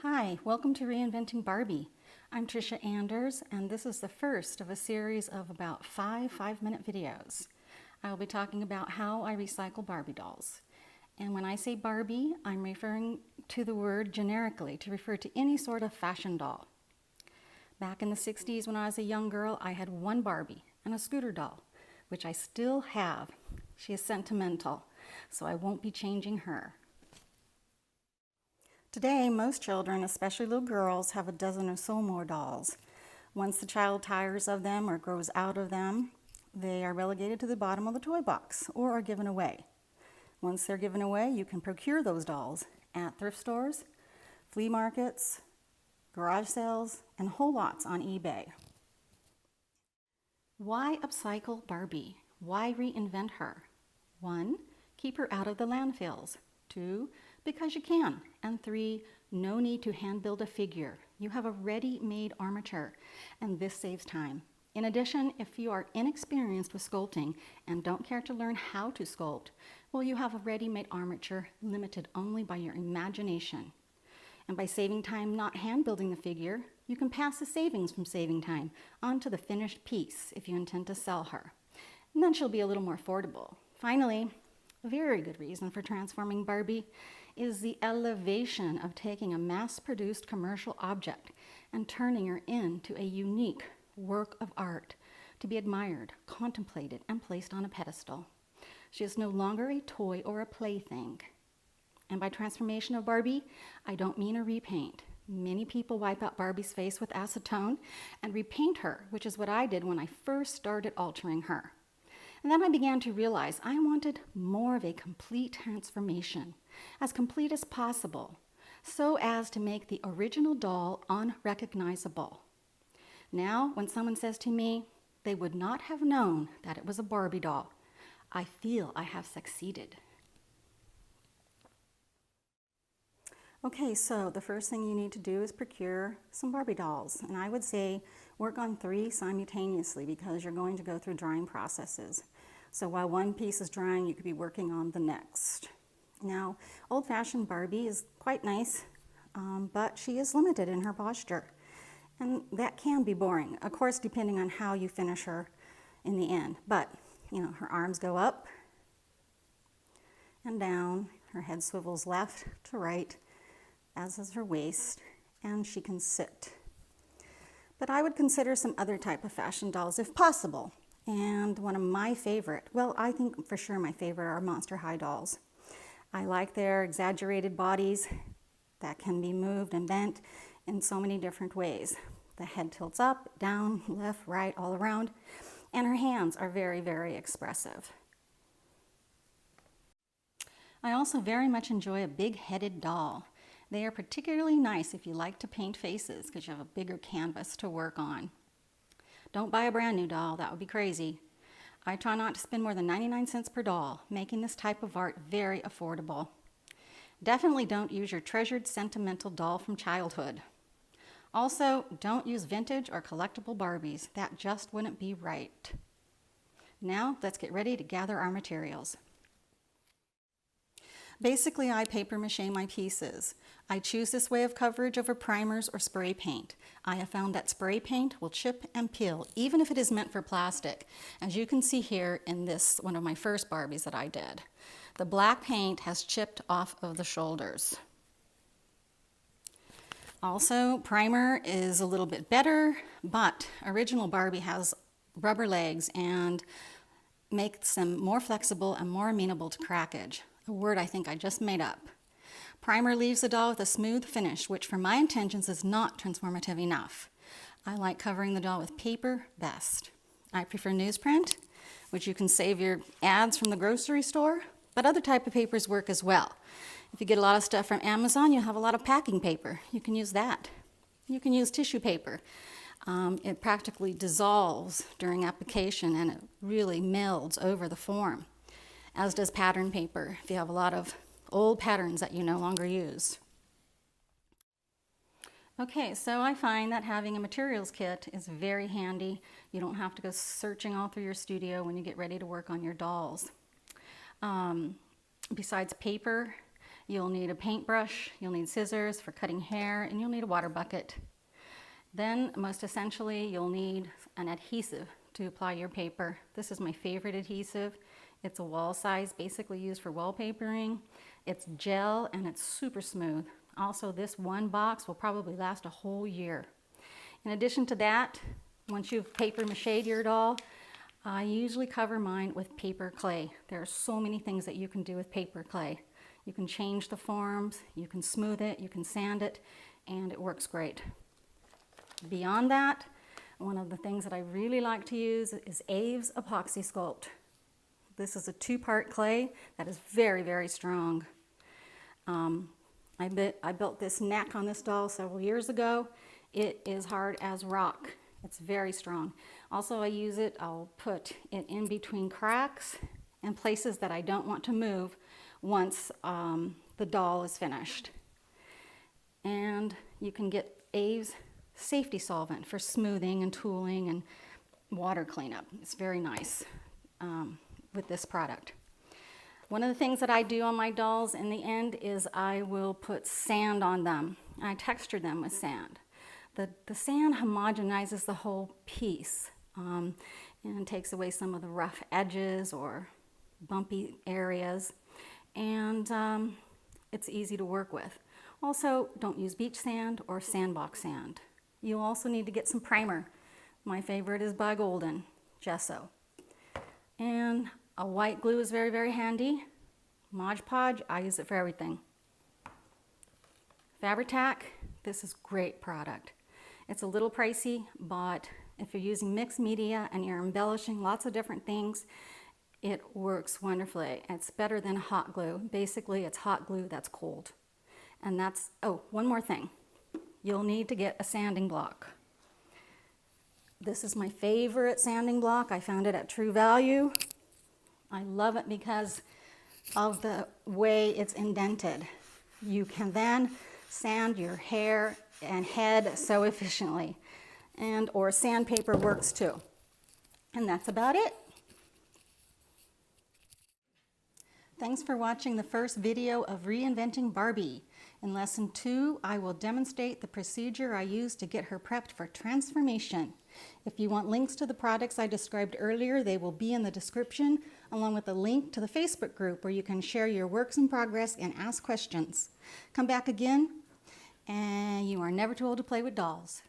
Hi, welcome to Reinventing Barbie. I'm Tricia Anders, and this is the first of a series of about five-minute videos. I will be talking about how I recycle Barbie dolls. And when I say Barbie, I'm referring to the word generically to refer to any sort of fashion doll. Back in the 60s when I was a young girl, I had one Barbie and a scooter doll, which I still have. She is sentimental, so I won't be changing her. Today, most children, especially little girls, have a dozen or so more dolls. Once the child tires of them or grows out of them, they are relegated to the bottom of the toy box or are given away. Once they're given away, you can procure those dolls at thrift stores, flea markets, garage sales, and whole lots on eBay. Why upcycle Barbie? Why reinvent her? 1, keep her out of the landfills. 2, because you can. And 3, no need to hand build a figure. You have a ready-made armature, and this saves time. In addition, if you are inexperienced with sculpting and don't care to learn how to sculpt, well, you have a ready-made armature limited only by your imagination. And by saving time not hand building the figure, you can pass the savings from saving time onto the finished piece if you intend to sell her. And then she'll be a little more affordable. Finally, a very good reason for transforming Barbie is the elevation of taking a mass-produced commercial object and turning her into a unique work of art to be admired, contemplated, and placed on a pedestal. She is no longer a toy or a plaything. And by transformation of Barbie, I don't mean a repaint. Many people wipe out Barbie's face with acetone and repaint her, which is what I did when I first started altering her. And then I began to realize I wanted more of a complete transformation, as complete as possible, so as to make the original doll unrecognizable. Now, when someone says to me they would not have known that it was a Barbie doll, I feel I have succeeded. Okay, so the first thing you need to do is procure some Barbie dolls. And I would say work on 3 simultaneously because you're going to go through drying processes. So while one piece is drying, you could be working on the next. Now, old-fashioned Barbie is quite nice, but she is limited in her posture. And that can be boring, of course, depending on how you finish her in the end. But, you know, her arms go up and down, her head swivels left to right, as is her waist, and she can sit. But I would consider some other type of fashion dolls if possible. And one of my favorite, well, I think for sure my favorite are Monster High dolls. I like their exaggerated bodies that can be moved and bent in so many different ways. The head tilts up, down, left, right, all around, and her hands are very, very expressive. I also very much enjoy a big-headed doll. They are particularly nice if you like to paint faces because you have a bigger canvas to work on. Don't buy a brand new doll, that would be crazy. I try not to spend more than 99 cents per doll, making this type of art very affordable. Definitely don't use your treasured sentimental doll from childhood. Also, don't use vintage or collectible Barbies. That just wouldn't be right. Now, let's get ready to gather our materials. Basically, I paper mache my pieces. I choose this way of coverage over primers or spray paint. I have found that spray paint will chip and peel, even if it is meant for plastic, as you can see here in this one of my first Barbies that I did. The black paint has chipped off of the shoulders. Also, primer is a little bit better, but original Barbie has rubber legs and makes them more flexible and more amenable to crackage. A word I think I just made up. Primer leaves the doll with a smooth finish, which for my intentions is not transformative enough. I like covering the doll with paper best. I prefer newsprint, which you can save your ads from the grocery store, but other type of papers work as well. If you get a lot of stuff from Amazon, you'll have a lot of packing paper. You can use that. You can use tissue paper. It practically dissolves during application and it really melds over the form, as does pattern paper if you have a lot of old patterns that you no longer use. Okay, so I find that having a materials kit is very handy. You don't have to go searching all through your studio when you get ready to work on your dolls. Besides paper, You'll need a paintbrush, you'll need scissors for cutting hair, and you'll need a water bucket. Then, most essentially, you'll need an adhesive to apply your paper. This is my favorite adhesive. It's a wall size, basically used for wallpapering. It's gel and it's super smooth. Also, this one box will probably last a whole year. In addition to that, once you've paper mache'd your doll, I usually cover mine with paper clay. There are so many things that you can do with paper clay. You can change the forms, you can smooth it, you can sand it, and it works great. Beyond that, one of the things that I really like to use is Aves Epoxy Sculpt. This is a 2-part clay that is very, very strong. I built this neck on this doll several years ago. It is hard as rock. It's very strong. Also, I use it, I'll put it in between cracks and places that I don't want to move once the doll is finished. And you can get Aves safety solvent for smoothing and tooling and water cleanup. It's very nice with this product. One of the things that I do on my dolls in the end is I will put sand on them. I texture them with sand. The sand homogenizes the whole piece and takes away some of the rough edges or bumpy areas, and it's easy to work with. Also, don't use beach sand or sandbox sand. You'll also need to get some primer. My favorite is by Golden, gesso. And a white glue is very, very handy. Mod Podge, I use it for everything. Fabri-Tac, this is great product. It's a little pricey, but if you're using mixed media and you're embellishing lots of different things, it works wonderfully. It's better than hot glue. Basically, it's hot glue that's cold. And that's, oh, one more thing. You'll need to get a sanding block. This is my favorite sanding block. I found it at True Value. I love it because of the way it's indented. You can then sand your hair and head so efficiently. And or sandpaper works too. And that's about it. Thanks for watching the first video of Reinventing Barbie. In Lesson 2, I will demonstrate the procedure I use to get her prepped for transformation. If you want links to the products I described earlier, they will be in the description, along with a link to the Facebook group where you can share your works in progress and ask questions. Come back again, and you are never too old to play with dolls.